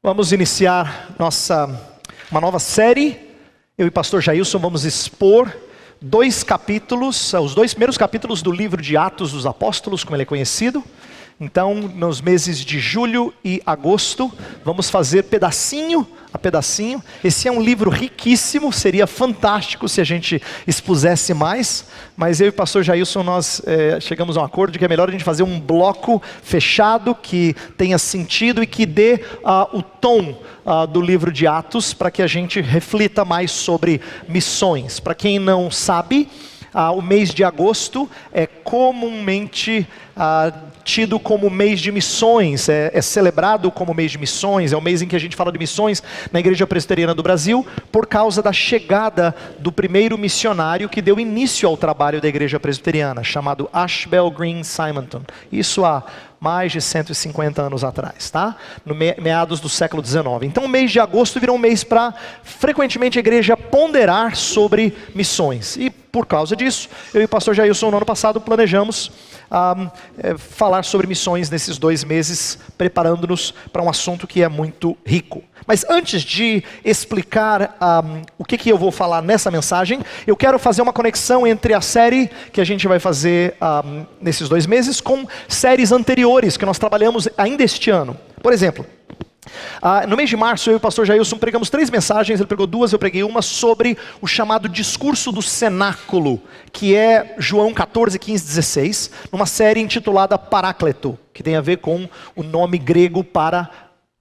Vamos iniciar uma nova série. Eu e o pastor Jailson vamos expor dois capítulos, os dois primeiros capítulos do livro de Atos dos Apóstolos, como ele é conhecido. Então, nos meses de julho e agosto, vamos fazer pedacinho a pedacinho. Esse é um livro riquíssimo, seria fantástico se a gente expusesse mais, mas eu e o pastor Jailson, nós chegamos a um acordo de que é melhor a gente fazer um bloco fechado, que tenha sentido e que dê o tom do livro de Atos, para que a gente reflita mais sobre missões. Para quem não sabe, o mês de agosto é comumente tido como mês de missões, é celebrado como mês de missões, é o mês em que a gente fala de missões na Igreja Presbiteriana do Brasil, por causa da chegada do primeiro missionário que deu início ao trabalho da Igreja Presbiteriana, chamado Ashbel Green Simonton. Isso há mais de 150 anos atrás, tá? No meados do século XIX. Então o mês de agosto virou um mês para, frequentemente, a igreja ponderar sobre missões. E por causa disso, eu e o pastor Jailson, no ano passado, planejamos falar sobre missões nesses 2 meses, preparando-nos para um assunto que é muito rico. Mas antes de explicar o que eu vou falar nessa mensagem, eu quero fazer uma conexão entre a série que a gente vai fazer nesses 2 meses com séries anteriores que nós trabalhamos ainda este ano. Por exemplo, no mês de março, eu e o pastor Jailson pregamos 3 mensagens, ele pregou 2, eu preguei uma, sobre o chamado discurso do cenáculo, que é João 14, 15, 16, numa série intitulada Paráclito, que tem a ver com o nome grego para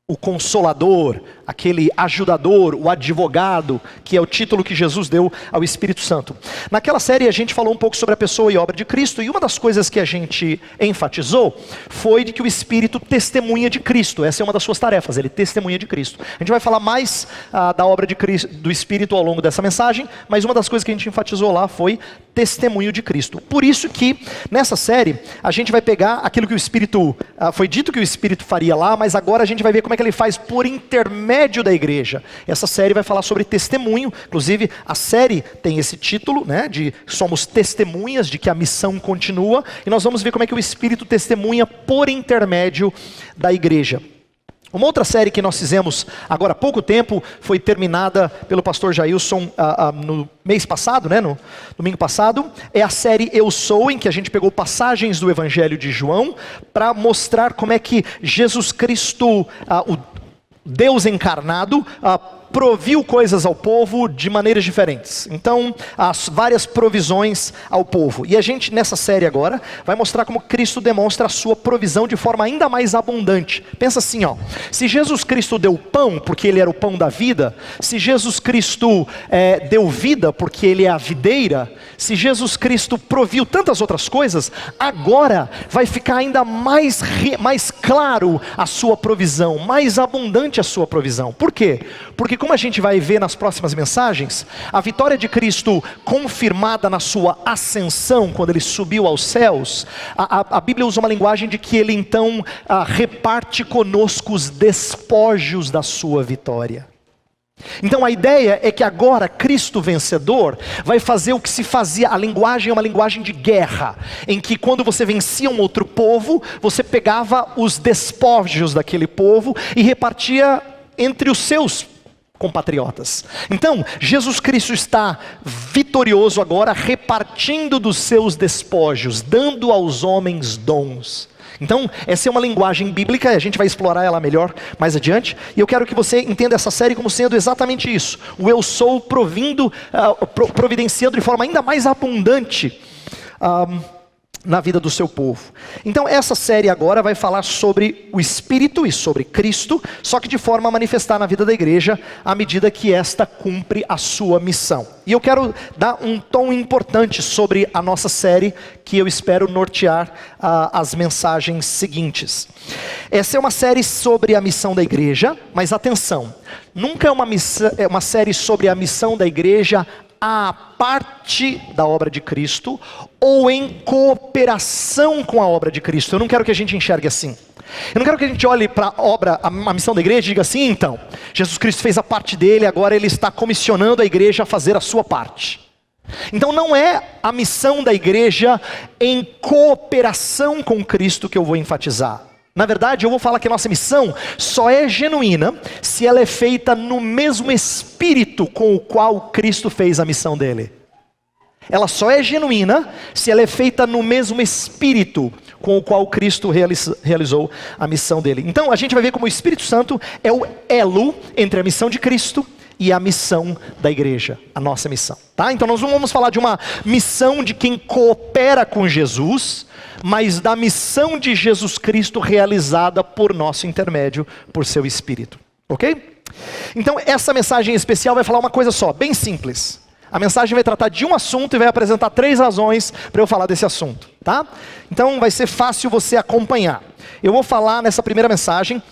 o Consolador, aquele ajudador, o advogado, que é o título que Jesus deu ao Espírito Santo. Naquela série a gente falou um pouco sobre a pessoa e obra de Cristo, e uma das coisas que a gente enfatizou foi de que o Espírito testemunha de Cristo. Essa é uma das suas tarefas, ele testemunha de Cristo. A gente vai falar mais da obra de Cristo, do Espírito, ao longo dessa mensagem, mas uma das coisas que a gente enfatizou lá foi testemunho de Cristo. Por isso que nessa série a gente vai pegar aquilo que o Espírito, foi dito que o Espírito faria lá, mas agora a gente vai ver como é que ele faz por intermédio da igreja. Essa série vai falar sobre testemunho, inclusive a série tem esse título, né, de somos testemunhas de que a missão continua, e nós vamos ver como é que o Espírito testemunha por intermédio da igreja. Uma outra série que nós fizemos agora há pouco tempo, foi terminada pelo pastor Jailson no mês passado, né, no domingo passado, é a série Eu Sou, em que a gente pegou passagens do Evangelho de João, para mostrar como é que Jesus Cristo, o Deus encarnado, proviu coisas ao povo de maneiras diferentes. Então, as várias provisões ao povo. E a gente, nessa série agora, vai mostrar como Cristo demonstra a sua provisão de forma ainda mais abundante. Pensa assim, se Jesus Cristo deu pão, porque ele era o pão da vida, se Jesus Cristo deu vida, porque ele é a videira, se Jesus Cristo proviu tantas outras coisas, agora vai ficar ainda mais claro a sua provisão, mais abundante a sua provisão. Por quê? Porque como a gente vai ver nas próximas mensagens, a vitória de Cristo confirmada na sua ascensão, quando ele subiu aos céus, a Bíblia usa uma linguagem de que ele então reparte conosco os despojos da sua vitória. Então a ideia é que agora Cristo vencedor vai fazer o que se fazia, a linguagem é uma linguagem de guerra, em que quando você vencia um outro povo, você pegava os despojos daquele povo e repartia entre os seus compatriotas. Então, Jesus Cristo está vitorioso agora, repartindo dos seus despojos, dando aos homens dons. Então, essa é uma linguagem bíblica, a gente vai explorar ela melhor mais adiante, e eu quero que você entenda essa série como sendo exatamente isso, o Eu Sou providenciando de forma ainda mais abundante na vida do seu povo. Então essa série agora vai falar sobre o Espírito e sobre Cristo, só que de forma a manifestar na vida da igreja, à medida que esta cumpre a sua missão. E eu quero dar um tom importante sobre a nossa série, que eu espero nortear as mensagens seguintes. Essa é uma série sobre a missão da igreja, mas atenção, nunca é uma série sobre a missão da igreja à parte da obra de Cristo, ou em cooperação com a obra de Cristo. Eu não quero que a gente enxergue assim. Eu não quero que a gente olhe para a obra, a missão da igreja e diga assim, então, Jesus Cristo fez a parte dele, agora ele está comissionando a igreja a fazer a sua parte. Então não é a missão da igreja em cooperação com Cristo que eu vou enfatizar. Na verdade, eu vou falar que a nossa missão só é genuína se ela é feita no mesmo espírito com o qual Cristo fez a missão dele. Ela só é genuína se ela é feita no mesmo espírito com o qual Cristo realizou a missão dele. Então a gente vai ver como o Espírito Santo é o elo entre a missão de Cristo e a missão da igreja, a nossa missão, tá? Então nós não vamos falar de uma missão de quem coopera com Jesus, mas da missão de Jesus Cristo realizada por nosso intermédio, por seu Espírito, ok? Então essa mensagem especial vai falar uma coisa só, bem simples. A mensagem vai tratar de um assunto e vai apresentar 3 razões para eu falar desse assunto, tá? Então vai ser fácil você acompanhar. Eu vou falar nessa primeira mensagem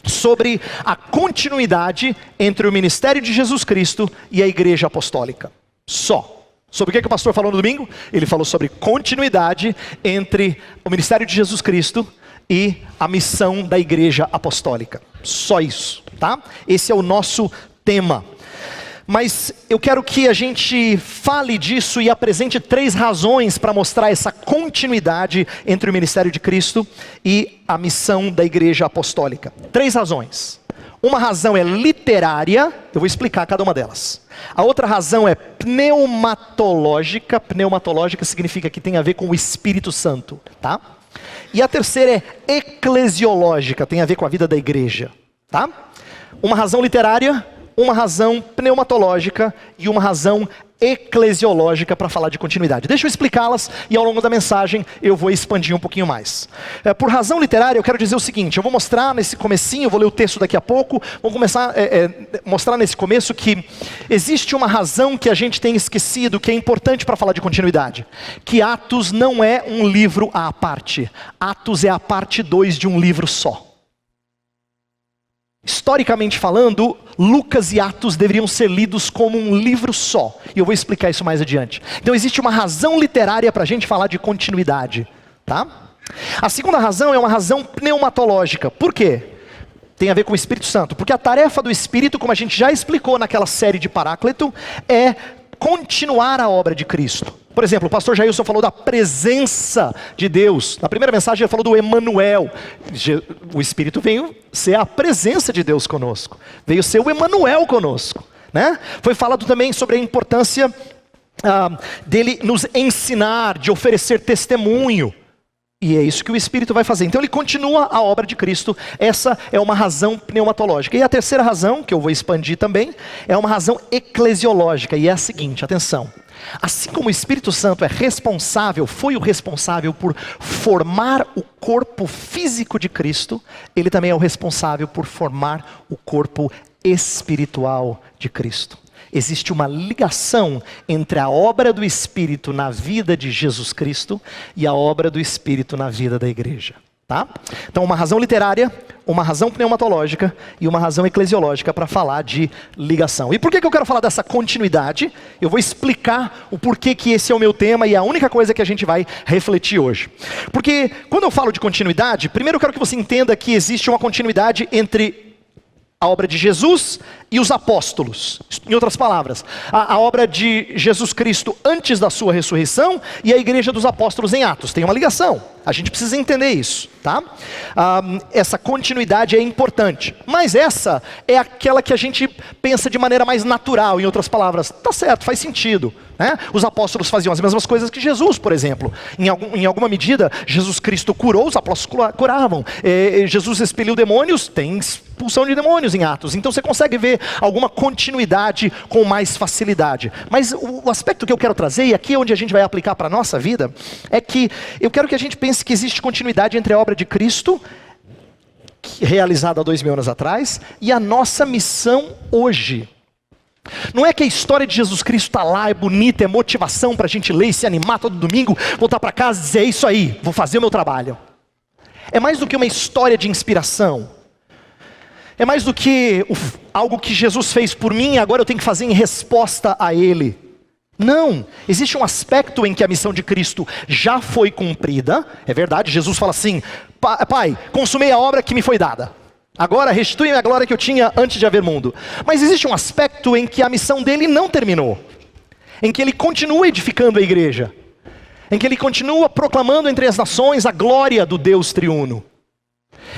sobre a continuidade entre o ministério de Jesus Cristo e a igreja apostólica. Só. Sobre o que o pastor falou no domingo? Ele falou sobre continuidade entre o ministério de Jesus Cristo e a missão da igreja apostólica. Só isso, tá? Esse é o nosso tema. Mas eu quero que a gente fale disso e apresente 3 razões para mostrar essa continuidade entre o ministério de Cristo e a missão da igreja apostólica. 3 razões. Uma razão é literária, eu vou explicar cada uma delas. A outra razão é pneumatológica. Pneumatológica significa que tem a ver com o Espírito Santo, tá? E a terceira é eclesiológica, tem a ver com a vida da igreja, tá? Uma razão literária, uma razão pneumatológica e uma razão eclesiológica para falar de continuidade. Deixa eu explicá-las e ao longo da mensagem eu vou expandir um pouquinho mais. Por razão literária eu quero dizer o seguinte, eu vou mostrar nesse comecinho, eu vou ler o texto daqui a pouco, vou começar a mostrar nesse começo que existe uma razão que a gente tem esquecido, que é importante para falar de continuidade, que Atos não é um livro à parte, Atos é a parte 2 de um livro só. Historicamente falando, Lucas e Atos deveriam ser lidos como um livro só. E eu vou explicar isso mais adiante. Então existe uma razão literária para a gente falar de continuidade, tá? A segunda razão é uma razão pneumatológica. Por quê? Tem a ver com o Espírito Santo. Porque a tarefa do Espírito, como a gente já explicou naquela série de Paráclito, é continuar a obra de Cristo. Por exemplo, o pastor Jailson falou da presença de Deus. Na primeira mensagem ele falou do Emanuel. O Espírito veio ser a presença de Deus conosco. Veio ser o Emanuel conosco, né? Foi falado também sobre a importância dele nos ensinar, de oferecer testemunho. E é isso que o Espírito vai fazer. Então ele continua a obra de Cristo. Essa é uma razão pneumatológica. E a terceira razão, que eu vou expandir também, é uma razão eclesiológica. E é a seguinte, atenção. Assim como o Espírito Santo é responsável, foi o responsável por formar o corpo físico de Cristo, ele também é o responsável por formar o corpo espiritual de Cristo. Existe uma ligação entre a obra do Espírito na vida de Jesus Cristo e a obra do Espírito na vida da igreja, tá? Então uma razão literária, uma razão pneumatológica e uma razão eclesiológica para falar de ligação. E por que eu quero falar dessa continuidade? Eu vou explicar o porquê que esse é o meu tema e é a única coisa que a gente vai refletir hoje. Porque quando eu falo de continuidade, primeiro eu quero que você entenda que existe uma continuidade entre a obra de Jesus e os apóstolos. Em outras palavras, a obra de Jesus Cristo antes da sua ressurreição e a igreja dos apóstolos em Atos. Tem uma ligação. A gente precisa entender isso, tá? Essa continuidade é importante. Mas essa é aquela que a gente pensa de maneira mais natural. Em outras palavras, tá certo, faz sentido, né? Os apóstolos faziam as mesmas coisas que Jesus, por exemplo. Em alguma medida, Jesus Cristo curou, os apóstolos curavam. Jesus expeliu demônios, tem expulsão de demônios em Atos. Então você consegue ver alguma continuidade com mais facilidade. Mas o aspecto que eu quero trazer, e aqui é onde a gente vai aplicar para a nossa vida, é que eu quero que a gente pense que existe continuidade entre a obra de Cristo, realizada há 2000 anos atrás, e a nossa missão hoje. Não é que a história de Jesus Cristo está lá, é bonita, é motivação para a gente ler e se animar todo domingo, voltar para casa e dizer, é isso aí, vou fazer o meu trabalho. É mais do que uma história de inspiração. É mais do que algo que Jesus fez por mim e agora eu tenho que fazer em resposta a Ele. Não, existe um aspecto em que a missão de Cristo já foi cumprida. É verdade, Jesus fala assim, Pai, consumei a obra que me foi dada. Agora restitui-me a glória que eu tinha antes de haver mundo. Mas existe um aspecto em que a missão dele não terminou. Em que ele continua edificando a igreja. Em que ele continua proclamando entre as nações a glória do Deus triuno.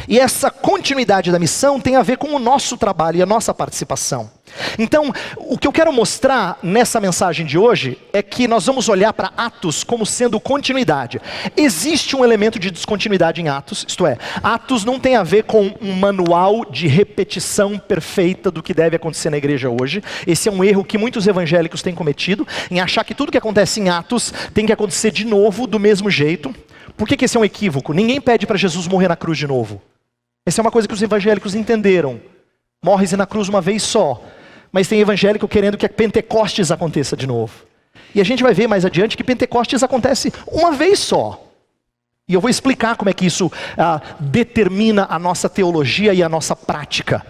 E essa continuidade da missão tem a ver com o nosso trabalho e a nossa participação. Então, o que eu quero mostrar nessa mensagem de hoje é que nós vamos olhar para Atos como sendo continuidade. Existe um elemento de descontinuidade em Atos, isto é, Atos não tem a ver com um manual de repetição perfeita do que deve acontecer na igreja hoje. Esse é um erro que muitos evangélicos têm cometido, em achar que tudo que acontece em Atos tem que acontecer de novo, do mesmo jeito. Por que esse é um equívoco? Ninguém pede para Jesus morrer na cruz de novo. Essa é uma coisa que os evangélicos entenderam. Morre-se na cruz uma vez só. Mas tem evangélico querendo que Pentecostes aconteça de novo. E a gente vai ver mais adiante que Pentecostes acontece uma vez só. E eu vou explicar como é que isso determina a nossa teologia e a nossa prática.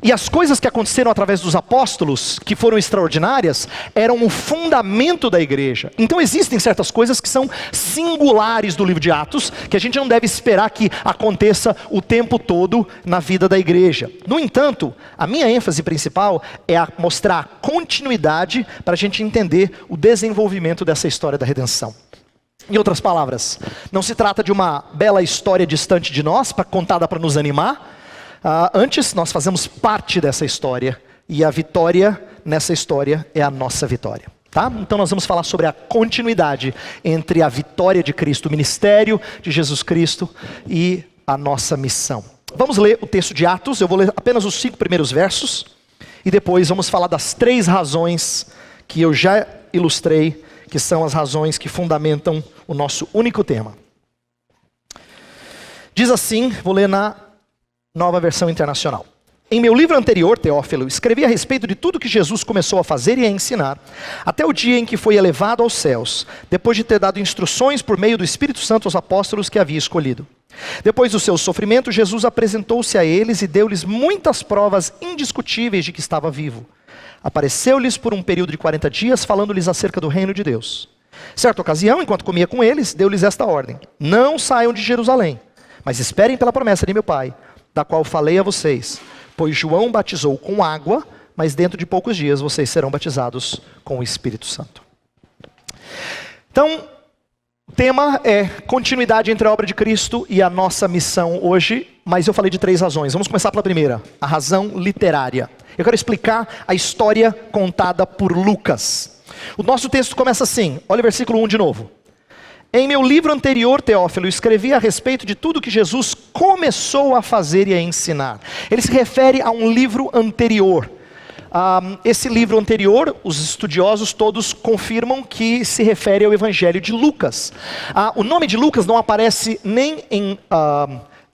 E as coisas que aconteceram através dos apóstolos, que foram extraordinárias, eram o fundamento da igreja. Então existem certas coisas que são singulares do livro de Atos, que a gente não deve esperar que aconteça o tempo todo na vida da igreja. No entanto, a minha ênfase principal é mostrar a continuidade para a gente entender o desenvolvimento dessa história da redenção. Em outras palavras, não se trata de uma bela história distante de nós, contada para nos animar. Antes, nós fazemos parte dessa história, e a vitória nessa história é a nossa vitória. Tá? Então nós vamos falar sobre a continuidade entre a vitória de Cristo, o ministério de Jesus Cristo e a nossa missão. Vamos ler o texto de Atos, eu vou ler apenas os 5 primeiros versos, e depois vamos falar das 3 razões que eu já ilustrei, que são as razões que fundamentam o nosso único tema. Diz assim, vou ler na Nova Versão Internacional. Em meu livro anterior, Teófilo, escrevi a respeito de tudo que Jesus começou a fazer e a ensinar, até o dia em que foi elevado aos céus, depois de ter dado instruções por meio do Espírito Santo aos apóstolos que havia escolhido. Depois do seu sofrimento, Jesus apresentou-se a eles e deu-lhes muitas provas indiscutíveis de que estava vivo. Apareceu-lhes por um período de 40 dias, falando-lhes acerca do reino de Deus. Certa ocasião, enquanto comia com eles, deu-lhes esta ordem: não saiam de Jerusalém, mas esperem pela promessa de meu Pai, da qual falei a vocês, pois João batizou com água, mas dentro de poucos dias vocês serão batizados com o Espírito Santo. Então, o tema é continuidade entre a obra de Cristo e a nossa missão hoje, mas eu falei de 3 razões. Vamos começar pela primeira, a razão literária. Eu quero explicar a história contada por Lucas. O nosso texto começa assim, olha o versículo 1 de novo. Em meu livro anterior, Teófilo, escrevi a respeito de tudo que Jesus começou a fazer e a ensinar. Ele se refere a um livro anterior. Esse livro anterior, os estudiosos todos confirmam que se refere ao Evangelho de Lucas. O nome de Lucas não aparece nem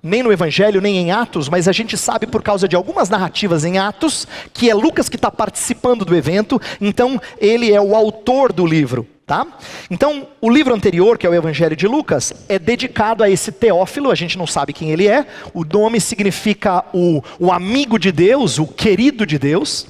no Evangelho, nem em Atos, mas a gente sabe por causa de algumas narrativas em Atos, que é Lucas que está participando do evento, então ele é o autor do livro. Tá? Então, o livro anterior, que é o Evangelho de Lucas, é dedicado a esse Teófilo, a gente não sabe quem ele é, o nome significa o amigo de Deus, o querido de Deus.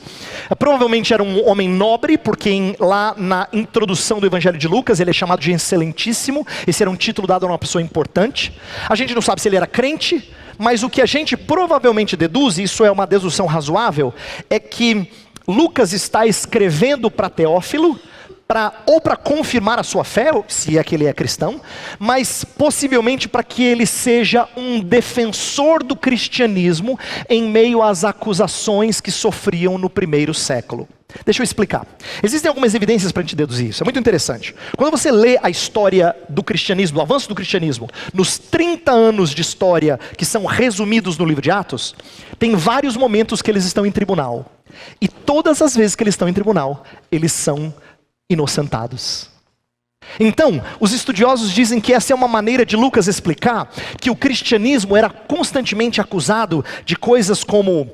Provavelmente era um homem nobre, porque lá na introdução do Evangelho de Lucas, ele é chamado de excelentíssimo, esse era um título dado a uma pessoa importante. A gente não sabe se ele era crente, mas o que a gente provavelmente deduz, e isso é uma dedução razoável, é que Lucas está escrevendo para Teófilo, ou para confirmar a sua fé, se é que ele é cristão, mas possivelmente para que ele seja um defensor do cristianismo em meio às acusações que sofriam no primeiro século. Deixa eu explicar. Existem algumas evidências para a gente deduzir isso, é muito interessante. Quando você lê a história do cristianismo, do avanço do cristianismo, nos 30 anos de história que são resumidos no livro de Atos, tem vários momentos que eles estão em tribunal. E todas as vezes que eles estão em tribunal, eles são inocentados. Então, os estudiosos dizem que essa é uma maneira de Lucas explicar que o cristianismo era constantemente acusado de coisas como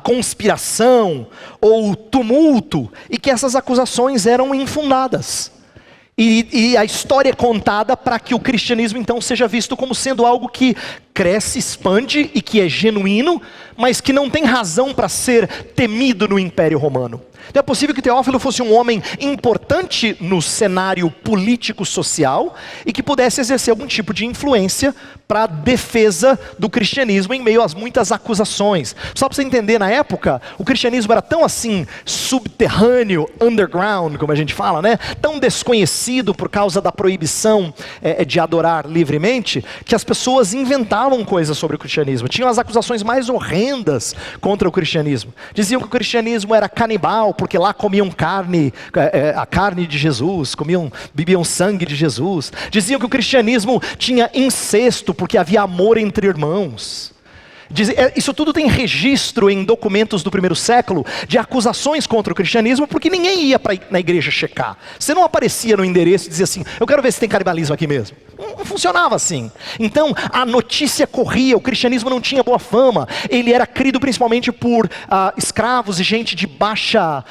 conspiração ou tumulto, e que essas acusações eram infundadas. E a história é contada para que o cristianismo então seja visto como sendo algo que cresce, expande e que é genuíno, mas que não tem razão para ser temido no Império Romano. Então é possível que Teófilo fosse um homem importante no cenário político-social e que pudesse exercer algum tipo de influência para a defesa do cristianismo em meio às muitas acusações. Só para você entender, na época, o cristianismo era tão assim subterrâneo, underground, como a gente fala, né? Tão desconhecido por causa da proibição de adorar livremente, que as pessoas inventavam inventavam coisas sobre o cristianismo. Tinham as acusações mais horrendas contra o cristianismo. Diziam que o cristianismo era canibal, porque lá comiam carne, a carne de Jesus, bebiam sangue de Jesus. Diziam que o cristianismo tinha incesto, porque havia amor entre irmãos. Isso tudo tem registro em documentos do primeiro século de acusações contra o cristianismo, porque ninguém ia na igreja checar. Você não aparecia no endereço e dizia assim: eu quero ver se tem canibalismo aqui mesmo. Não funcionava assim. Então a notícia corria, o cristianismo não tinha boa fama. Ele era crido principalmente por escravos e gente de baixa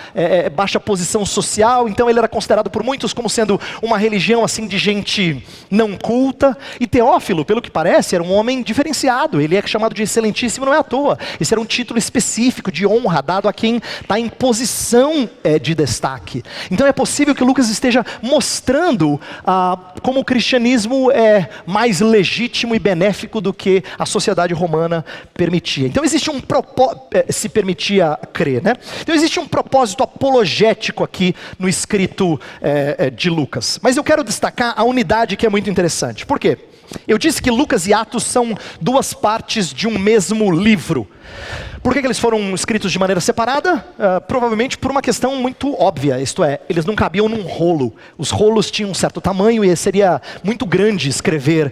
posição social. Então ele era considerado por muitos como sendo uma religião assim de gente não culta. E Teófilo, pelo que parece, era um homem diferenciado. Ele é chamado de excelentíssimo, não é à toa. Esse era um título específico de honra dado a quem está em posição de destaque. Então é possível que Lucas esteja mostrando como o cristianismo é mais legítimo e benéfico do que a sociedade romana permitia. Então existe se permitia crer, né? Então existe um propósito apologético aqui no escrito de Lucas. Mas eu quero destacar a unidade que é muito interessante. Por quê? Eu disse que Lucas e Atos são duas partes de um mesmo livro. Por que eles foram escritos de maneira separada? Provavelmente por uma questão muito óbvia, isto é, eles não cabiam num rolo. Os rolos tinham um certo tamanho e seria muito grande escrever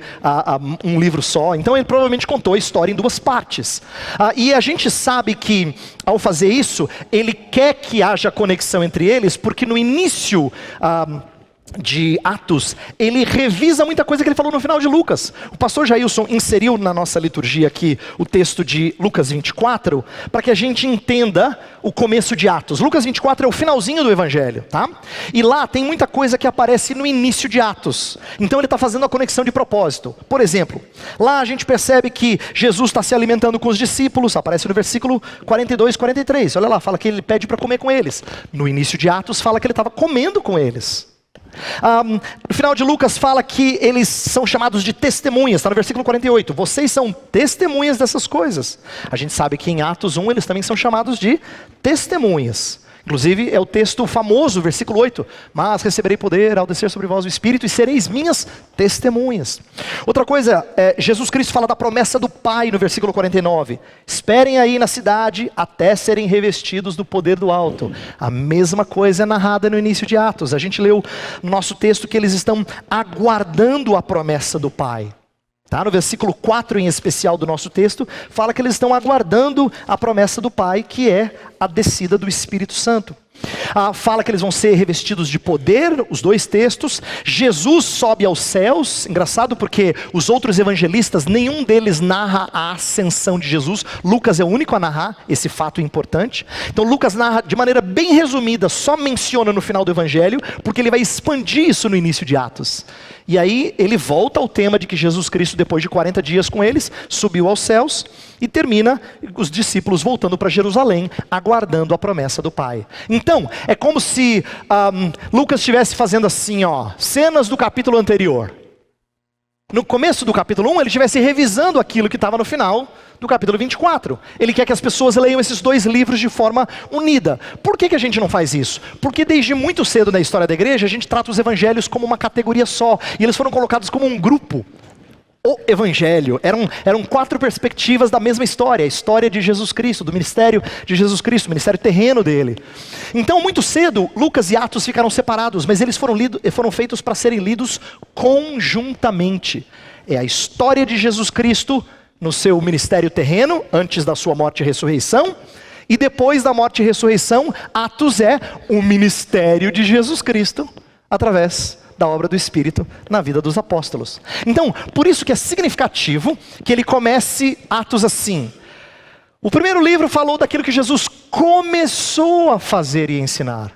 um livro só. Então ele provavelmente contou a história em duas partes. E a gente sabe que ao fazer isso, ele quer que haja conexão entre eles, porque no início de Atos, ele revisa muita coisa que ele falou no final de Lucas. O pastor Jailson inseriu na nossa liturgia aqui o texto de Lucas 24, para que a gente entenda o começo de Atos. Lucas 24 é o finalzinho do evangelho, tá? E lá tem muita coisa que aparece no início de Atos. Então ele está fazendo a conexão de propósito. Por exemplo, lá a gente percebe que Jesus está se alimentando com os discípulos, aparece no versículo 42, 43. Olha lá, fala que ele pede para comer com eles. No início de Atos fala que ele estava comendo com eles. No final de Lucas fala que eles são chamados de testemunhas, está no versículo 48, vocês são testemunhas dessas coisas. A gente sabe que em Atos 1 eles também são chamados de testemunhas. Inclusive é o texto famoso, versículo 8, mas receberei poder ao descer sobre vós o Espírito e sereis minhas testemunhas. Outra coisa, Jesus Cristo fala da promessa do Pai no versículo 49, esperem aí na cidade até serem revestidos do poder do alto. A mesma coisa é narrada no início de Atos. A gente leu no nosso texto que eles estão aguardando a promessa do Pai. Tá? No versículo 4 em especial do nosso texto, fala que eles estão aguardando a promessa do Pai, que é a descida do Espírito Santo. Fala que eles vão ser revestidos de poder, os dois textos. Jesus sobe aos céus. Engraçado porque os outros evangelistas, nenhum deles narra a ascensão de Jesus. Lucas é o único a narrar esse fato importante. Então Lucas narra de maneira bem resumida, só menciona no final do evangelho, porque ele vai expandir isso no início de Atos. E aí ele volta ao tema de que Jesus Cristo, depois de 40 dias com eles, subiu aos céus e termina os discípulos voltando para Jerusalém, aguardando a promessa do Pai. Então, é como se Lucas estivesse fazendo assim, cenas do capítulo anterior. No começo do capítulo 1, ele estivesse revisando aquilo que estava no final do capítulo 24. Ele quer que as pessoas leiam esses dois livros de forma unida. Por que a gente não faz isso? Porque desde muito cedo na história da igreja, a gente trata os evangelhos como uma categoria só. E eles foram colocados como um grupo. O evangelho. Eram quatro perspectivas da mesma história. A história de Jesus Cristo, do ministério de Jesus Cristo, o ministério terreno dele. Então, muito cedo, Lucas e Atos ficaram separados, mas eles foram feitos para serem lidos conjuntamente. É a história de Jesus Cristo no seu ministério terreno, antes da sua morte e ressurreição, e depois da morte e ressurreição, Atos é o ministério de Jesus Cristo, através da obra do Espírito na vida dos apóstolos. Então, por isso que é significativo que ele comece Atos assim. O primeiro livro falou daquilo que Jesus começou a fazer e ensinar.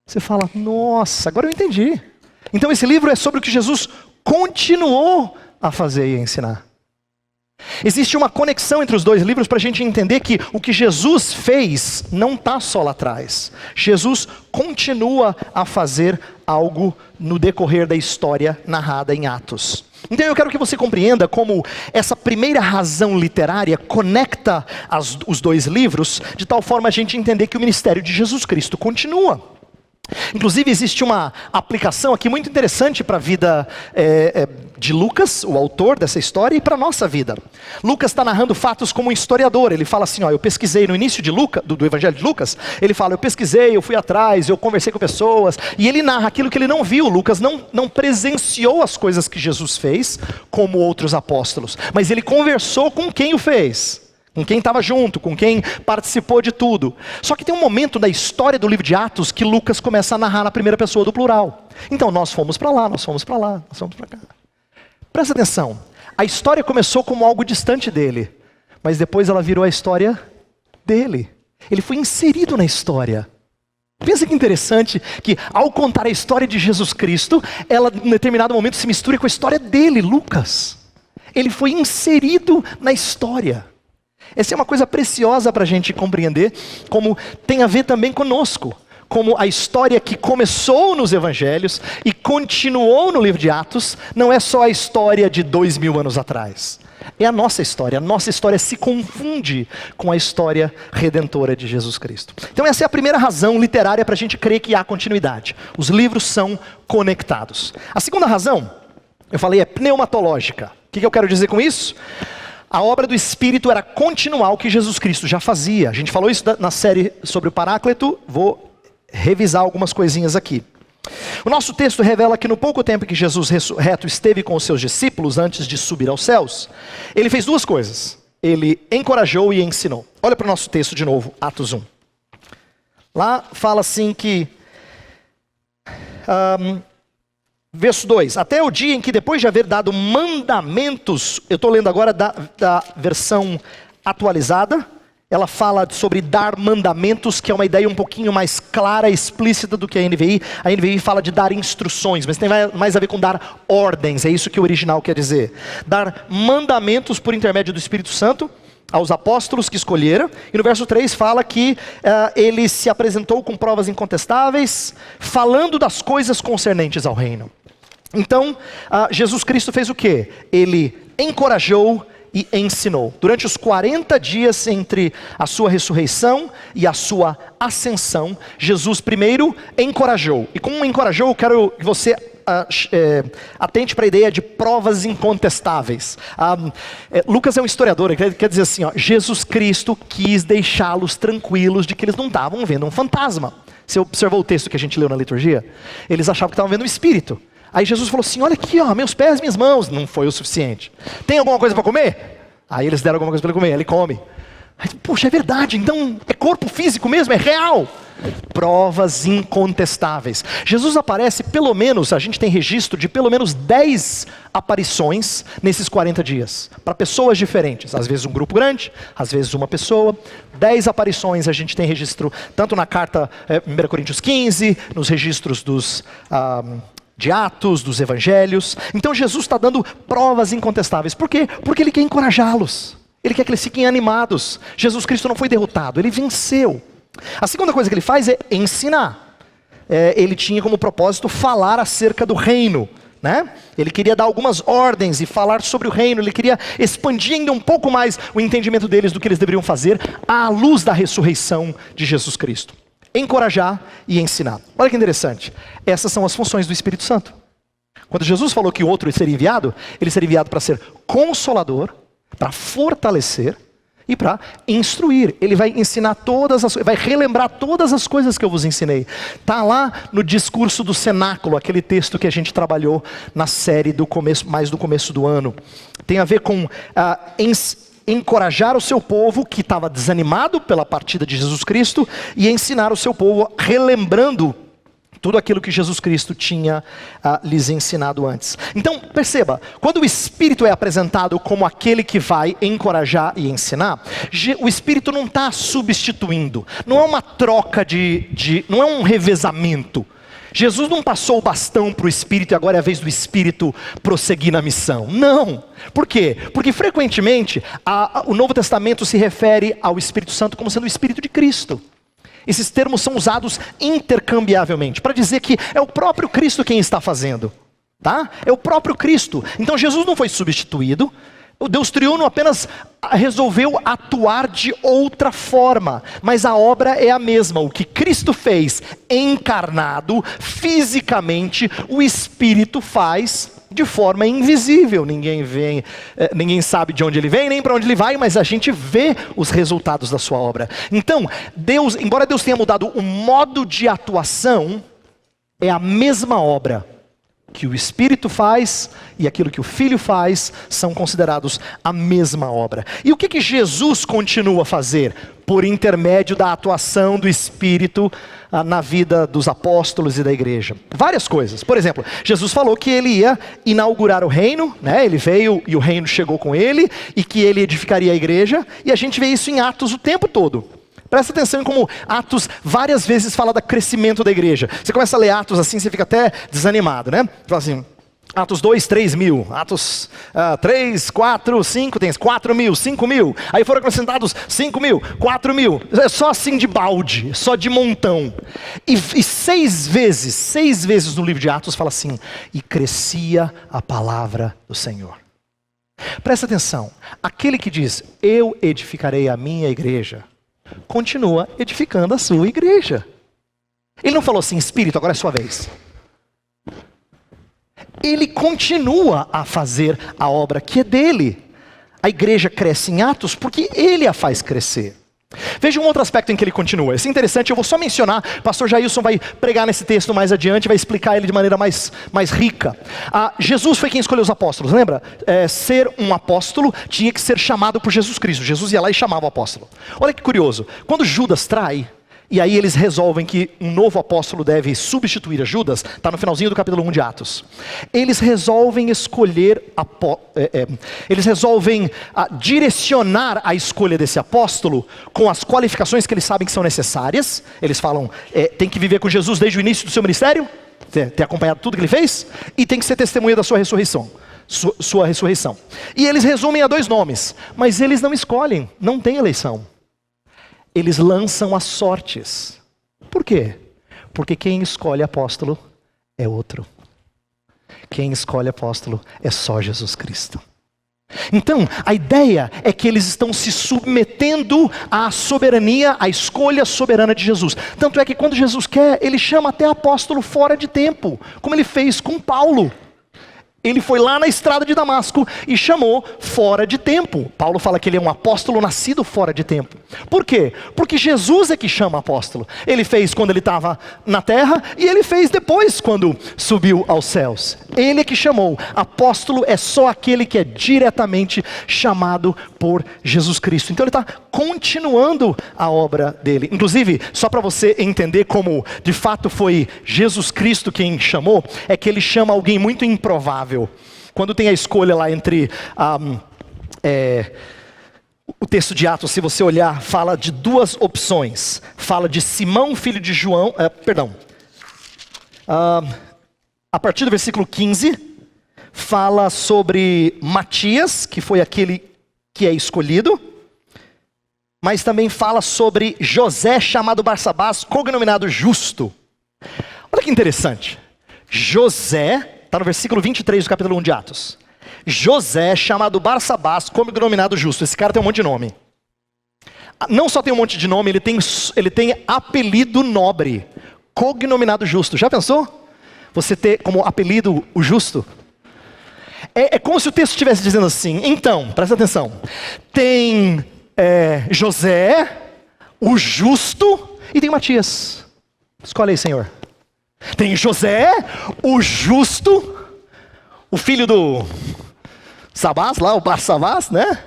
Você fala, nossa, agora eu entendi. Então esse livro é sobre o que Jesus continuou a fazer e a ensinar. Existe uma conexão entre os dois livros para a gente entender que o que Jesus fez não está só lá atrás. Jesus continua a fazer algo no decorrer da história narrada em Atos. Então eu quero que você compreenda como essa primeira razão literária conecta os dois livros, de tal forma a gente entender que o ministério de Jesus Cristo continua. Inclusive existe uma aplicação aqui muito interessante para a vida de Lucas, o autor dessa história, e para a nossa vida. Lucas está narrando fatos como um historiador. Ele fala assim, eu pesquisei no início de do Evangelho de Lucas, ele fala, eu pesquisei, eu fui atrás, eu conversei com pessoas, e ele narra aquilo que ele não viu. Lucas não presenciou as coisas que Jesus fez, como outros apóstolos, mas ele conversou com quem o fez, com quem estava junto, com quem participou de tudo. Só que tem um momento da história do livro de Atos que Lucas começa a narrar na primeira pessoa do plural. Então nós fomos para lá, nós fomos para lá, nós fomos para cá. Presta atenção, a história começou como algo distante dele, mas depois ela virou a história dele. Ele foi inserido na história. Pensa que interessante que ao contar a história de Jesus Cristo, ela em determinado momento se mistura com a história dele, Lucas. Ele foi inserido na história. Essa é uma coisa preciosa para a gente compreender, como tem a ver também conosco. Como a história que começou nos Evangelhos e continuou no livro de Atos, não é só a história de 2000 anos atrás. É a nossa história se confunde com a história redentora de Jesus Cristo. Então essa é a primeira razão literária para a gente crer que há continuidade. Os livros são conectados. A segunda razão, eu falei, é pneumatológica. O que eu quero dizer com isso? A obra do Espírito era continuar o que Jesus Cristo já fazia. A gente falou isso na série sobre o Paráclito, vou revisar algumas coisinhas aqui. O nosso texto revela que no pouco tempo que Jesus ressurreto esteve com os seus discípulos antes de subir aos céus, ele fez duas coisas. Ele encorajou e ensinou. Olha para o nosso texto de novo, Atos 1. Lá fala assim que... verso 2, até o dia em que depois de haver dado mandamentos, eu estou lendo agora da versão atualizada, ela fala sobre dar mandamentos, que é uma ideia um pouquinho mais clara e explícita do que a NVI. A NVI fala de dar instruções, mas tem mais a ver com dar ordens, é isso que o original quer dizer. Dar mandamentos por intermédio do Espírito Santo aos apóstolos que escolheram, e no verso 3 fala que ele se apresentou com provas incontestáveis, falando das coisas concernentes ao reino. Então, Jesus Cristo fez o quê? Ele encorajou e ensinou. Durante os 40 dias entre a sua ressurreição e a sua ascensão, Jesus primeiro encorajou. E como encorajou, eu quero que você atente para a ideia de provas incontestáveis. Lucas é um historiador, ele quer dizer assim, Jesus Cristo quis deixá-los tranquilos de que eles não estavam vendo um fantasma. Você observou o texto que a gente leu na liturgia? Eles achavam que estavam vendo um espírito. Aí Jesus falou assim, olha aqui, meus pés, minhas mãos. Não foi o suficiente. Tem alguma coisa para comer? Aí eles deram alguma coisa para ele comer, ele come. Aí, puxa, é verdade, então é corpo físico mesmo, é real. Provas incontestáveis. Jesus aparece pelo menos, a gente tem registro de pelo menos 10 aparições nesses 40 dias. Para pessoas diferentes, às vezes um grupo grande, às vezes uma pessoa. 10 aparições a gente tem registro, tanto na carta 1 Coríntios 15, nos registros de Atos, dos Evangelhos. Então Jesus está dando provas incontestáveis. Por quê? Porque Ele quer encorajá-los. Ele quer que eles fiquem animados. Jesus Cristo não foi derrotado, Ele venceu. A segunda coisa que Ele faz é ensinar. Ele tinha como propósito falar acerca do reino, né? Ele queria dar algumas ordens e falar sobre o reino. Ele queria expandir ainda um pouco mais o entendimento deles do que eles deveriam fazer à luz da ressurreição de Jesus Cristo. Encorajar e ensinar. Olha que interessante. Essas são as funções do Espírito Santo. Quando Jesus falou que o outro seria enviado, ele seria enviado para ser consolador, para fortalecer e para instruir. Ele vai ensinar vai relembrar todas as coisas que eu vos ensinei. Está lá no discurso do cenáculo, aquele texto que a gente trabalhou na série mais do começo do ano. Tem a ver com encorajar o seu povo que estava desanimado pela partida de Jesus Cristo e ensinar o seu povo relembrando tudo aquilo que Jesus Cristo tinha lhes ensinado antes. Então perceba, quando o Espírito é apresentado como aquele que vai encorajar e ensinar, o Espírito não está substituindo, não é uma troca não é um revezamento. Jesus não passou o bastão para o Espírito e agora é a vez do Espírito prosseguir na missão. Não. Por quê? Porque frequentemente o Novo Testamento se refere ao Espírito Santo como sendo o Espírito de Cristo. Esses termos são usados intercambiavelmente para dizer que é o próprio Cristo quem está fazendo. Tá? É o próprio Cristo. Então Jesus não foi substituído. O Deus triuno apenas resolveu atuar de outra forma, mas a obra é a mesma. O que Cristo fez encarnado, fisicamente, o Espírito faz de forma invisível. Ninguém vê, ninguém sabe de onde ele vem, nem para onde ele vai, mas a gente vê os resultados da sua obra. Então, Deus, embora Deus tenha mudado o modo de atuação, é a mesma obra. Que o Espírito faz e aquilo que o Filho faz são considerados a mesma obra. E o que Jesus continua a fazer? Por intermédio da atuação do Espírito na vida dos apóstolos e da igreja. Várias coisas. Por exemplo, Jesus falou que ele ia inaugurar o reino, né? Ele veio e o reino chegou com ele, e que ele edificaria a igreja, e a gente vê isso em Atos o tempo todo. Presta atenção em como Atos várias vezes fala do crescimento da igreja. Você começa a ler Atos assim, você fica até desanimado, né? Fala assim, Atos 2, 3 mil. Atos 3, 4, 5, tem 4 mil, 5 mil. Aí foram acrescentados 5 mil, 4 mil. É só assim de balde, só de montão. E 6 vezes no livro de Atos fala assim, e crescia a palavra do Senhor. Presta atenção, aquele que diz, eu edificarei a minha igreja, continua edificando a sua igreja. Ele não falou assim, Espírito, agora é sua vez. Ele continua a fazer a obra que é dele. A igreja cresce em Atos porque ele a faz crescer. Veja um outro aspecto em que ele continua. Isso é interessante, eu vou só mencionar. Pastor Jailson vai pregar nesse texto mais adiante, vai explicar ele de maneira mais rica. Jesus foi quem escolheu os apóstolos, lembra? Ser um apóstolo tinha que ser chamado por Jesus Cristo. Jesus ia lá e chamava o apóstolo. Olha que curioso, quando Judas trai, e aí eles resolvem que um novo apóstolo deve substituir a Judas, está no finalzinho do capítulo 1 de Atos. Eles resolvem escolher, eles resolvem direcionar a escolha desse apóstolo com as qualificações que eles sabem que são necessárias. Eles falam, tem que viver com Jesus desde o início do seu ministério, ter acompanhado tudo que ele fez, e tem que ser testemunha da sua ressurreição. Sua ressurreição. E eles resumem a 2 nomes, mas eles não escolhem, não tem eleição. Eles lançam as sortes. Por quê? Porque quem escolhe apóstolo é outro. Quem escolhe apóstolo é só Jesus Cristo. Então, a ideia é que eles estão se submetendo à soberania, à escolha soberana de Jesus. Tanto é que quando Jesus quer, ele chama até apóstolo fora de tempo, como ele fez com Paulo. Ele foi lá na estrada de Damasco e chamou fora de tempo. Paulo fala que ele é um apóstolo nascido fora de tempo. Por quê? Porque Jesus é que chama apóstolo. Ele fez quando ele estava na terra e ele fez depois quando subiu aos céus. Ele é que chamou. Apóstolo é só aquele que é diretamente chamado por Jesus Cristo. Então ele está continuando a obra dele. Inclusive, só para você entender como de fato foi Jesus Cristo quem chamou, é que ele chama alguém muito improvável. Quando tem a escolha lá entre o texto de Atos, se você olhar, fala de 2 opções. Fala de Simão, filho de João, a partir do versículo 15, fala sobre Matias, que foi aquele que é escolhido, mas também fala sobre José, chamado Barsabás, cognominado Justo. Olha que interessante, José, está no versículo 23 do capítulo 1 de Atos. José, chamado Barsabás, cognominado Justo. Esse cara tem um monte de nome. Não só tem um monte de nome, ele tem apelido nobre. Cognominado Justo. Já pensou? Você ter como apelido o Justo? É como se o texto estivesse dizendo assim, então, presta atenção. Tem José, o Justo, e tem Matias. Escolhe aí, Senhor. Tem José, o Justo, o filho do Sabás, lá o Barsabás, né?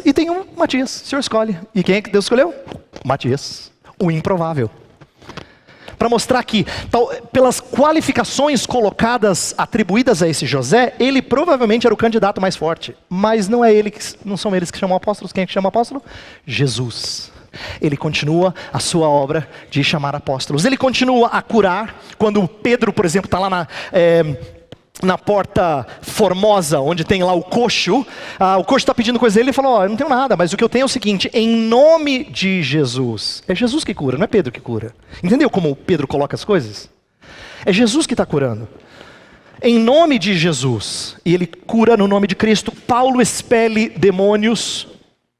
E tem um Matias, o Senhor escolhe. E quem é que Deus escolheu? Matias, o improvável. Para mostrar que, pelas qualificações colocadas, atribuídas a esse José, ele provavelmente era o candidato mais forte. Mas não são eles que chamam apóstolos. Quem é que chama apóstolo? Jesus. Ele continua a sua obra de chamar apóstolos. Ele continua a curar. Quando Pedro, por exemplo, está lá na porta formosa, onde tem lá o coxo. O coxo está pedindo coisa dele, ele fala, eu não tenho nada, mas o que eu tenho é o seguinte, em nome de Jesus. É Jesus que cura, não é Pedro que cura. Entendeu como Pedro coloca as coisas? É Jesus que está curando. em nome de Jesus, e ele cura no nome de Cristo. Paulo expele demônios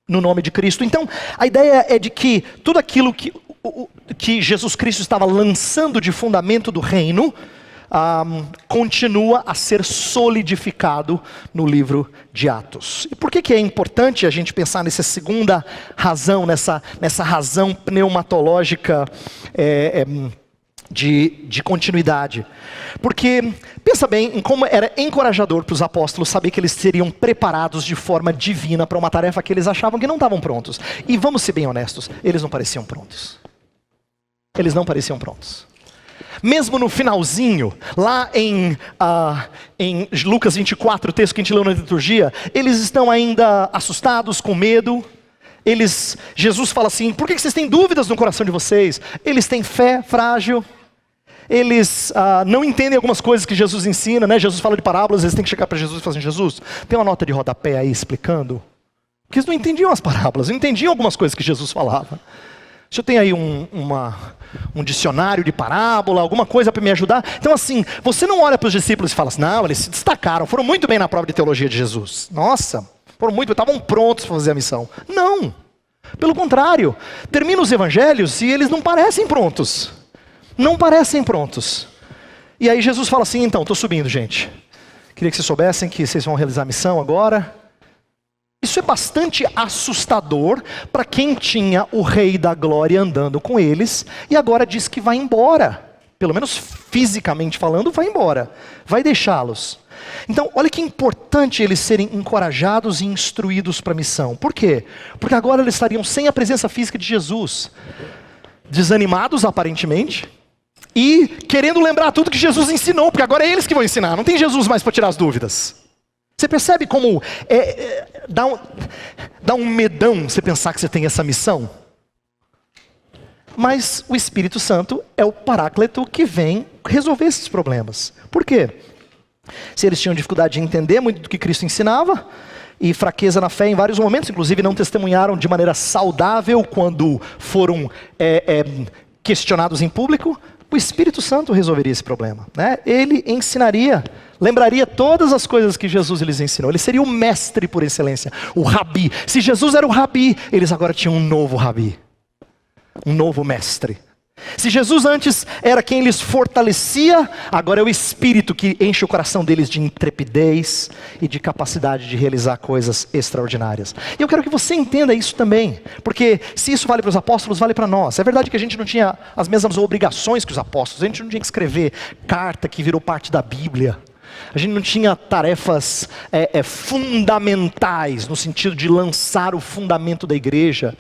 no nome de Cristo. Então, a ideia é de que tudo aquilo que Jesus Cristo estava lançando de fundamento do reino, continua a ser solidificado no livro de Atos. E por que é importante a gente pensar nessa segunda razão, nessa razão pneumatológica de continuidade? Porque pensa bem em como era encorajador para os apóstolos saber que eles seriam preparados de forma divina para uma tarefa que eles achavam que não estavam prontos. E vamos ser bem honestos, eles não pareciam prontos. Eles não pareciam prontos. Mesmo no finalzinho, lá em Lucas 24, o texto que a gente leu na liturgia, eles estão ainda assustados, com medo. Jesus fala assim: por que vocês têm dúvidas no coração de vocês? Eles têm fé frágil. Eles não entendem algumas coisas que Jesus ensina, né? Jesus fala de parábolas, eles têm que chegar para Jesus e falar assim: Jesus, tem uma nota de rodapé aí explicando? Porque eles não entendiam as parábolas, não entendiam algumas coisas que Jesus falava. Se eu tenho aí um dicionário de parábola, alguma coisa para me ajudar. Então assim, você não olha para os discípulos e fala assim: não, eles se destacaram, foram muito bem na prova de teologia de Jesus. Nossa, foram muito, estavam prontos para fazer a missão. Não, pelo contrário, termina os evangelhos e eles não parecem prontos. Não parecem prontos. E aí Jesus fala assim: então, estou subindo, gente. Queria que vocês soubessem que vocês vão realizar a missão agora. Isso é bastante assustador para quem tinha o Rei da Glória andando com eles e agora diz que vai embora. Pelo menos fisicamente falando, vai embora. Vai deixá-los. Então, olha que importante eles serem encorajados e instruídos para a missão. Por quê? Porque agora eles estariam sem a presença física de Jesus. Desanimados, aparentemente. E querendo lembrar tudo que Jesus ensinou, porque agora é eles que vão ensinar. Não tem Jesus mais para tirar as dúvidas. Você percebe como dá um medão você pensar que você tem essa missão? Mas o Espírito Santo é o Paráclito que vem resolver esses problemas. Por quê? Se eles tinham dificuldade de entender muito do que Cristo ensinava, e fraqueza na fé em vários momentos, inclusive não testemunharam de maneira saudável quando foram questionados em público, o Espírito Santo resolveria esse problema, né? Ele ensinaria, lembraria todas as coisas que Jesus lhes ensinou. Ele seria o mestre por excelência, o rabi. Se Jesus era o rabi, eles agora tinham um novo rabi, um novo mestre. Se Jesus antes era quem lhes fortalecia, agora é o Espírito que enche o coração deles de intrepidez e de capacidade de realizar coisas extraordinárias. E eu quero que você entenda isso também, porque se isso vale para os apóstolos, vale para nós. É verdade que a gente não tinha as mesmas obrigações que os apóstolos, a gente não tinha que escrever carta que virou parte da Bíblia. A gente não tinha tarefas fundamentais, no sentido de lançar o fundamento da igreja.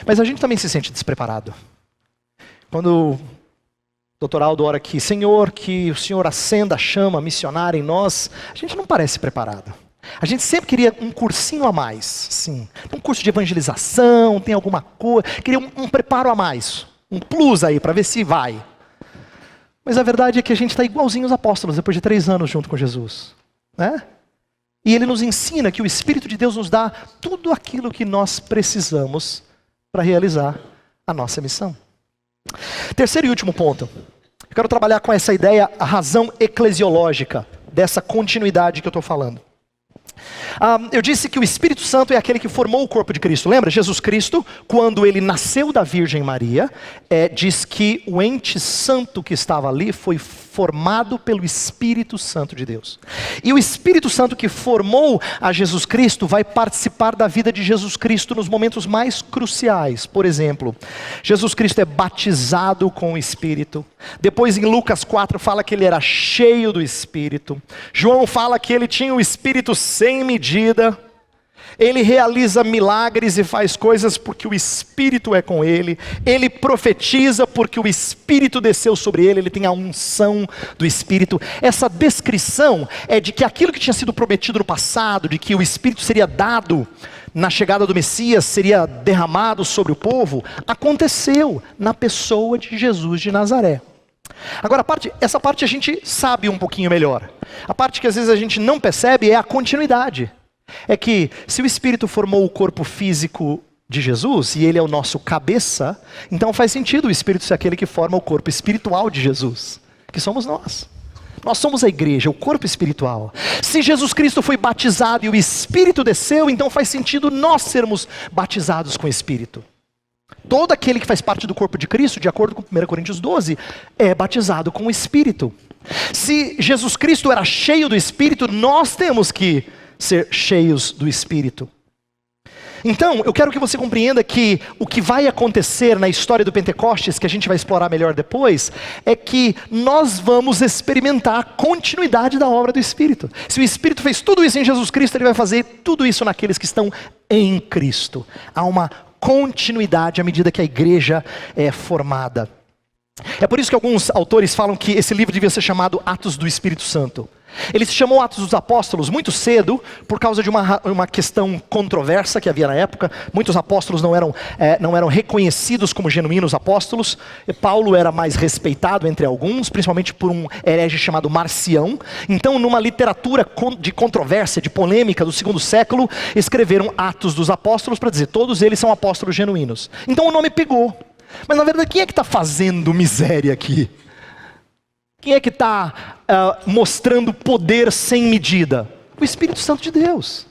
Mas a gente também se sente despreparado. Quando o Dr. Aldo ora aqui: Senhor, que o Senhor acenda a chama missionária em nós, a gente não parece preparado. A gente sempre queria um cursinho a mais, sim. Um curso de evangelização, tem alguma coisa, queria um preparo a mais, um plus aí para ver se vai. Mas a verdade é que a gente está igualzinho os apóstolos depois de 3 anos junto com Jesus, né? E ele nos ensina que o Espírito de Deus nos dá tudo aquilo que nós precisamos para realizar a nossa missão. Terceiro e último ponto. Eu quero trabalhar com essa ideia, a razão eclesiológica dessa continuidade que eu estou falando. Eu disse que o Espírito Santo é aquele que formou o corpo de Cristo. Lembra? Jesus Cristo, quando ele nasceu da Virgem Maria, diz que o ente santo que estava ali foi formado pelo Espírito Santo de Deus. E o Espírito Santo que formou a Jesus Cristo vai participar da vida de Jesus Cristo nos momentos mais cruciais. Por exemplo, Jesus Cristo é batizado com o Espírito. Depois em Lucas 4 fala que ele era cheio do Espírito. João fala que ele tinha o Espírito sem medida. Ele realiza milagres e faz coisas porque o Espírito é com ele. Ele profetiza porque o Espírito desceu sobre ele. Ele tem a unção do Espírito. Essa descrição é de que aquilo que tinha sido prometido no passado, de que o Espírito seria dado na chegada do Messias, seria derramado sobre o povo, aconteceu na pessoa de Jesus de Nazaré. Agora, essa parte a gente sabe um pouquinho melhor. A parte que às vezes a gente não percebe é a continuidade. É que se o Espírito formou o corpo físico de Jesus, e ele é o nosso cabeça, então faz sentido o Espírito ser aquele que forma o corpo espiritual de Jesus, que somos nós. Nós somos a igreja, o corpo espiritual. Se Jesus Cristo foi batizado e o Espírito desceu, então faz sentido nós sermos batizados com o Espírito. Todo aquele que faz parte do corpo de Cristo, de acordo com 1 Coríntios 12, é batizado com o Espírito. Se Jesus Cristo era cheio do Espírito, nós temos que ser cheios do Espírito. Então, eu quero que você compreenda que o que vai acontecer na história do Pentecostes, que a gente vai explorar melhor depois, é que nós vamos experimentar a continuidade da obra do Espírito. Se o Espírito fez tudo isso em Jesus Cristo, Ele vai fazer tudo isso naqueles que estão em Cristo. Há uma continuidade à medida que a igreja é formada. É por isso que alguns autores falam que esse livro devia ser chamado Atos do Espírito Santo. Ele se chamou Atos dos Apóstolos muito cedo, por causa de uma questão controversa que havia na época. Muitos apóstolos não eram reconhecidos como genuínos apóstolos. Paulo era mais respeitado entre alguns, principalmente por um herege chamado Marcião. Então, numa literatura de controvérsia, de polêmica do segundo século, escreveram Atos dos Apóstolos para dizer, todos eles são apóstolos genuínos. Então o nome pegou. Mas na verdade, quem é que está fazendo miséria aqui? Quem é que está mostrando poder sem medida? O Espírito Santo de Deus.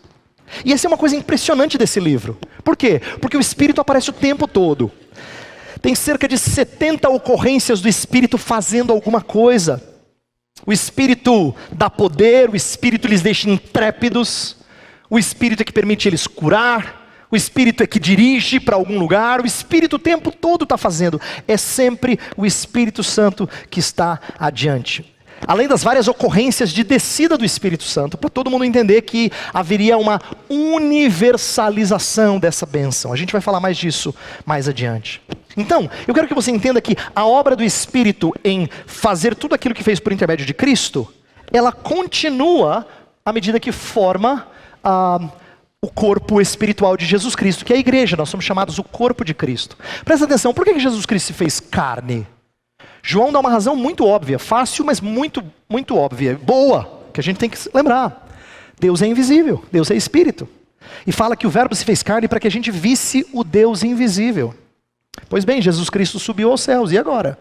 E essa é uma coisa impressionante desse livro. Por quê? Porque o Espírito aparece o tempo todo. Tem cerca de 70 ocorrências do Espírito fazendo alguma coisa. O Espírito dá poder, o Espírito lhes deixa intrépidos, o Espírito é que permite eles curar, o Espírito é que dirige para algum lugar, o Espírito o tempo todo está fazendo. É sempre o Espírito Santo que está adiante. Além das várias ocorrências de descida do Espírito Santo, para todo mundo entender que haveria uma universalização dessa bênção. A gente vai falar mais disso mais adiante. Então, eu quero que você entenda que a obra do Espírito em fazer tudo aquilo que fez por intermédio de Cristo, ela continua à medida que forma o corpo espiritual de Jesus Cristo, que é a igreja. Nós somos chamados o corpo de Cristo. Presta atenção, por que Jesus Cristo se fez carne? João dá uma razão muito óbvia, fácil, mas muito, muito óbvia, boa, que a gente tem que lembrar. Deus é invisível, Deus é espírito. E fala que o verbo se fez carne para que a gente visse o Deus invisível. Pois bem, Jesus Cristo subiu aos céus, e agora?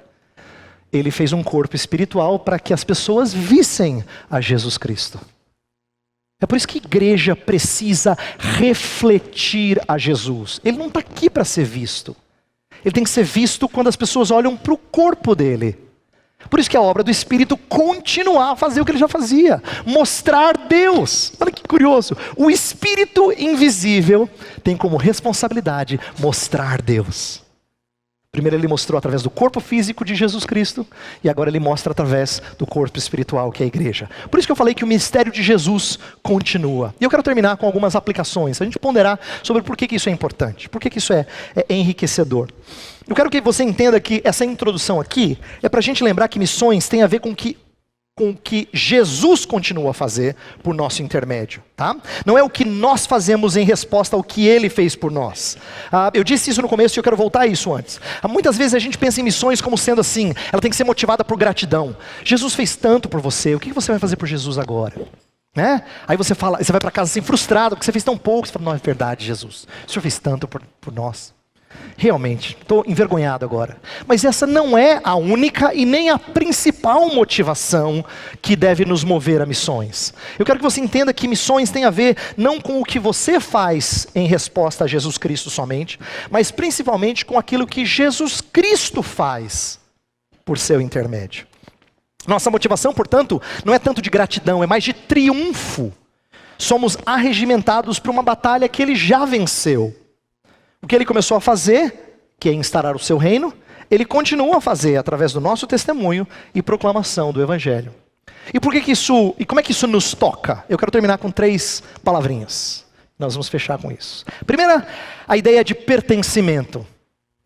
Ele fez um corpo espiritual para que as pessoas vissem a Jesus Cristo. É por isso que a igreja precisa refletir a Jesus. Ele não está aqui para ser visto. Ele tem que ser visto quando as pessoas olham para o corpo dele. Por isso que a obra do Espírito continuar a fazer o que ele já fazia. Mostrar Deus. Olha que curioso. O Espírito invisível tem como responsabilidade mostrar Deus. Primeiro ele mostrou através do corpo físico de Jesus Cristo, e agora ele mostra através do corpo espiritual, que é a igreja. Por isso que eu falei que o mistério de Jesus continua. E eu quero terminar com algumas aplicações, a gente ponderar sobre por que isso é importante, por que isso é enriquecedor. Eu quero que você entenda que essa introdução aqui é para a gente lembrar que missões tem a ver com o que Jesus continua a fazer por nosso intermédio, tá? Não é o que nós fazemos em resposta ao que Ele fez por nós. Eu disse isso no começo e eu quero voltar a isso antes. Muitas vezes a gente pensa em missões como sendo assim, ela tem que ser motivada por gratidão. Jesus fez tanto por você, o que você vai fazer por Jesus agora? Né? Aí você vai para casa assim frustrado, porque você fez tão pouco. Você fala, não, é verdade, Jesus, o Senhor fez tanto por nós. Realmente, estou envergonhado agora. Mas essa não é a única e nem a principal motivação que deve nos mover a missões. Eu quero que você entenda que missões tem a ver não com o que você faz em resposta a Jesus Cristo somente, mas principalmente com aquilo que Jesus Cristo faz por seu intermédio. Nossa motivação, portanto, não é tanto de gratidão, é mais de triunfo. Somos arregimentados para uma batalha que Ele já venceu. O que Ele começou a fazer, que é instaurar o seu reino, Ele continua a fazer através do nosso testemunho e proclamação do Evangelho. E por que isso, e como é que isso nos toca? Eu quero terminar com 3 palavrinhas. Nós vamos fechar com isso. Primeira, a ideia de pertencimento.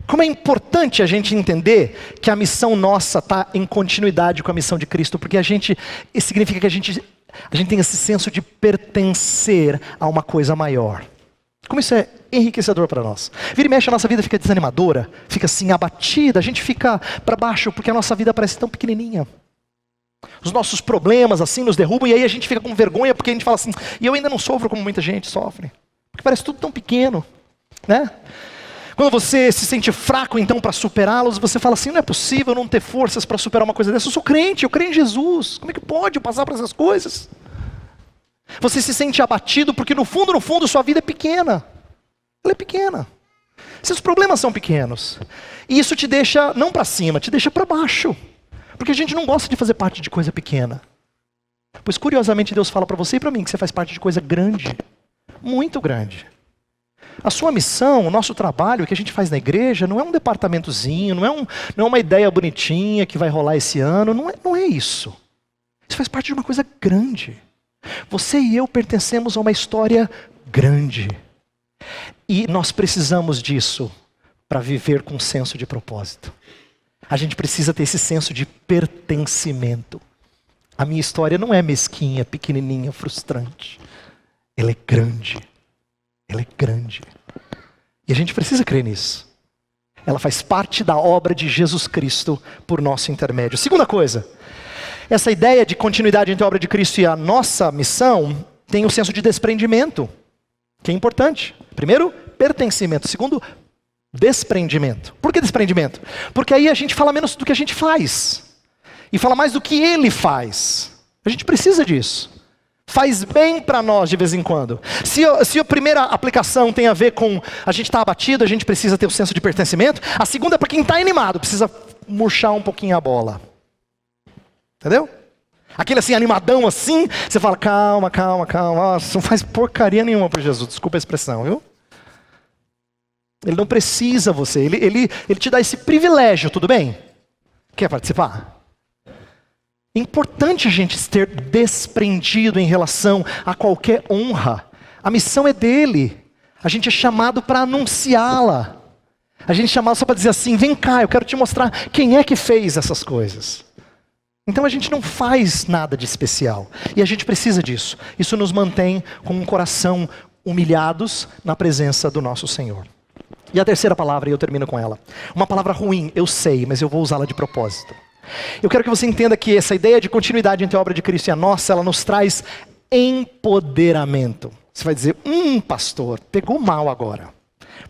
Como é importante a gente entender que a missão nossa está em continuidade com a missão de Cristo, porque significa que a gente tem esse senso de pertencer a uma coisa maior. Como isso é enriquecedor para nós. Vira e mexe, a nossa vida fica desanimadora, fica assim abatida, a gente fica para baixo porque a nossa vida parece tão pequenininha. Os nossos problemas assim nos derrubam e aí a gente fica com vergonha porque a gente fala assim, e eu ainda não sofro como muita gente sofre. Porque parece tudo tão pequeno, né? Quando você se sente fraco então para superá-los, você fala assim, não é possível não ter forças para superar uma coisa dessa. Eu sou crente, eu creio em Jesus. Como é que pode eu passar por essas coisas? Você se sente abatido porque no fundo, sua vida é pequena. Ela é pequena. Seus problemas são pequenos. E isso te deixa, não para cima, te deixa para baixo. Porque a gente não gosta de fazer parte de coisa pequena. Pois curiosamente Deus fala para você e para mim que você faz parte de coisa grande. Muito grande. A sua missão, o nosso trabalho, o que a gente faz na igreja, não é um departamentozinho, não é uma ideia bonitinha que vai rolar esse ano, não é isso. Isso faz parte de uma coisa grande. Você e eu pertencemos a uma história grande. E nós precisamos disso para viver com senso de propósito. A gente precisa ter esse senso de pertencimento. A minha história não é mesquinha, pequenininha, frustrante. Ela é grande. Ela é grande. E a gente precisa crer nisso. Ela faz parte da obra de Jesus Cristo por nosso intermédio. Segunda coisa, essa ideia de continuidade entre a obra de Cristo e a nossa missão tem um senso de desprendimento, que é importante. Primeiro, pertencimento. Segundo, desprendimento. Por que desprendimento? Porque aí a gente fala menos do que a gente faz. E fala mais do que Ele faz. A gente precisa disso. Faz bem para nós de vez em quando. Se a primeira aplicação tem a ver com a gente estar abatido, a gente precisa ter o senso de pertencimento. A segunda é para quem está animado, precisa murchar um pouquinho a bola. Entendeu? Aquele assim, animadão assim, você fala, calma. Nossa, não faz porcaria nenhuma para Jesus, desculpa a expressão, viu? Ele não precisa você, ele te dá esse privilégio, tudo bem? Quer participar? É importante a gente ter desprendido em relação a qualquer honra. A missão é dele. A gente é chamado para anunciá-la. A gente é chamado só para dizer assim, vem cá, eu quero te mostrar quem é que fez essas coisas. Então a gente não faz nada de especial. E a gente precisa disso. Isso nos mantém com um coração humilhados na presença do nosso Senhor. E a terceira palavra, e eu termino com ela. Uma palavra ruim, eu sei, mas eu vou usá-la de propósito. Eu quero que você entenda que essa ideia de continuidade entre a obra de Cristo e a nossa, ela nos traz empoderamento. Você vai dizer, pastor, pegou mal agora.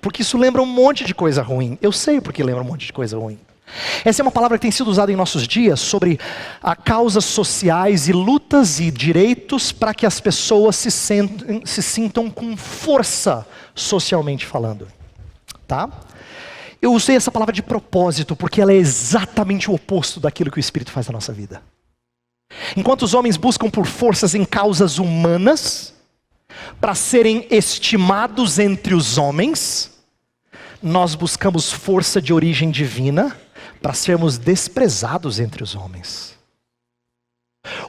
Porque isso lembra um monte de coisa ruim. Eu sei porque lembra um monte de coisa ruim. Essa é uma palavra que tem sido usada em nossos dias sobre causas sociais e lutas e direitos para que as pessoas se sintam com força socialmente falando. Tá? Eu usei essa palavra de propósito porque ela é exatamente o oposto daquilo que o Espírito faz na nossa vida. Enquanto os homens buscam por forças em causas humanas, para serem estimados entre os homens, nós buscamos força de origem divina para sermos desprezados entre os homens.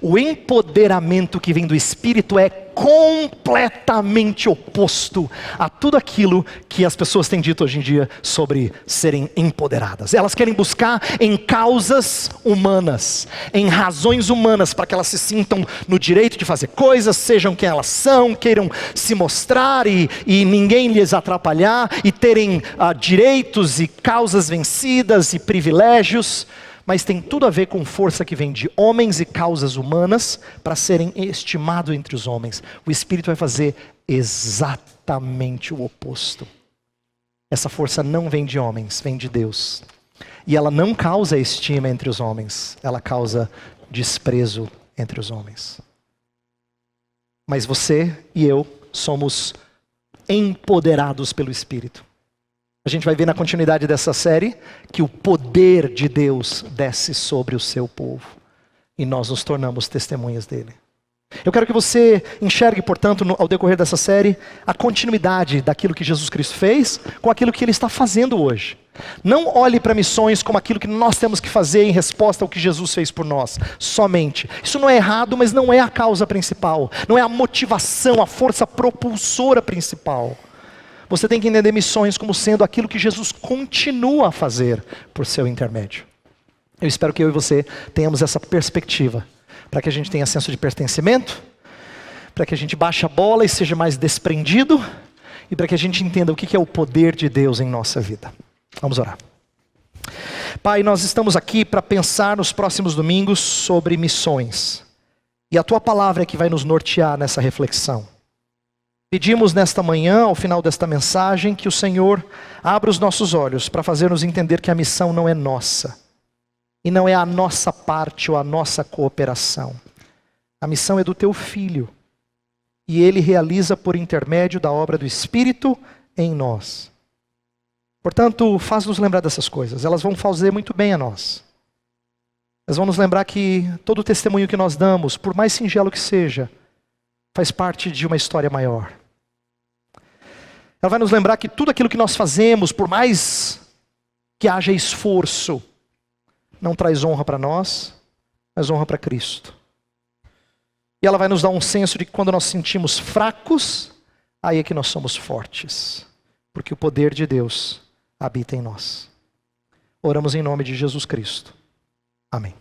O empoderamento que vem do Espírito é completamente oposto a tudo aquilo que as pessoas têm dito hoje em dia sobre serem empoderadas. Elas querem buscar em causas humanas, em razões humanas, para que elas se sintam no direito de fazer coisas, sejam quem elas são, queiram se mostrar e ninguém lhes atrapalhar, e terem direitos e causas vencidas e privilégios. Mas tem tudo a ver com força que vem de homens e causas humanas para serem estimados entre os homens. O Espírito vai fazer exatamente o oposto. Essa força não vem de homens, vem de Deus. E ela não causa estima entre os homens, ela causa desprezo entre os homens. Mas você e eu somos empoderados pelo Espírito. A gente vai ver na continuidade dessa série que o poder de Deus desce sobre o seu povo. E nós nos tornamos testemunhas dele. Eu quero que você enxergue, portanto, ao decorrer dessa série, a continuidade daquilo que Jesus Cristo fez com aquilo que ele está fazendo hoje. Não olhe para missões como aquilo que nós temos que fazer em resposta ao que Jesus fez por nós, somente. Isso não é errado, mas não é a causa principal. Não é a motivação, a força propulsora principal. Você tem que entender missões como sendo aquilo que Jesus continua a fazer por seu intermédio. Eu espero que eu e você tenhamos essa perspectiva, para que a gente tenha senso de pertencimento, para que a gente baixe a bola e seja mais desprendido, e para que a gente entenda o que é o poder de Deus em nossa vida. Vamos orar. Pai, nós estamos aqui para pensar nos próximos domingos sobre missões. E a Tua palavra é que vai nos nortear nessa reflexão. Pedimos nesta manhã, ao final desta mensagem, que o Senhor abra os nossos olhos para fazer-nos entender que a missão não é nossa. E não é a nossa parte ou a nossa cooperação. A missão é do teu Filho. E Ele realiza por intermédio da obra do Espírito em nós. Portanto, faz-nos lembrar dessas coisas. Elas vão fazer muito bem a nós. Elas vão nos lembrar que todo o testemunho que nós damos, por mais singelo que seja, faz parte de uma história maior. Ela vai nos lembrar que tudo aquilo que nós fazemos, por mais que haja esforço, não traz honra para nós, mas honra para Cristo. E ela vai nos dar um senso de que quando nós sentimos fracos, aí é que nós somos fortes. Porque o poder de Deus habita em nós. Oramos em nome de Jesus Cristo. Amém.